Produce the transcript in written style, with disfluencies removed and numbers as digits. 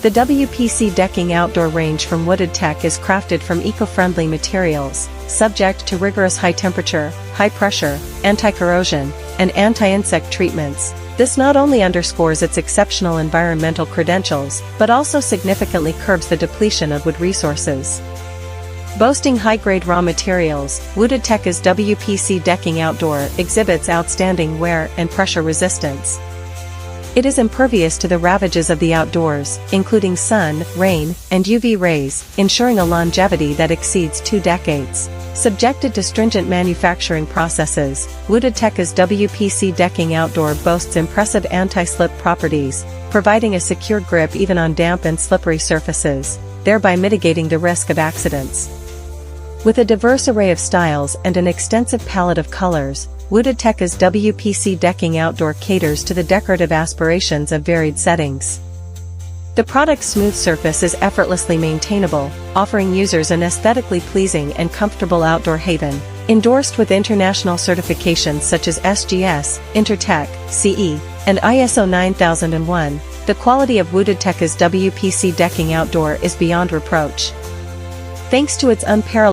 The WPC decking outdoor range from woodedtech is crafted from eco-friendly materials, subject to rigorous high-temperature, high-pressure, anti-corrosion, and anti-insect treatments. This not only underscores its exceptional environmental credentials, but also significantly curbs the depletion of wood resources. Boasting high-grade raw materials, woodedtech's WPC decking outdoor exhibits outstanding wear and pressure resistance. It is impervious to the ravages of the outdoors, including sun, rain, and UV rays, ensuring a longevity that exceeds 2 decades. Subjected to stringent manufacturing processes, woodedtech's WPC decking outdoor boasts impressive anti-slip properties, providing a secure grip even on damp and slippery surfaces, thereby mitigating the risk of accidents. With a diverse array of styles and an extensive palette of colors, woodedtech's WPC decking outdoor caters to the decorative aspirations of varied settings. The product's smooth surface is effortlessly maintainable, offering users an aesthetically pleasing and comfortable outdoor haven. Endorsed with international certifications such as SGS, Intertech, CE, and ISO 9001, the quality of woodedtech's WPC decking outdoor is beyond reproach. Thanks to its unparalleled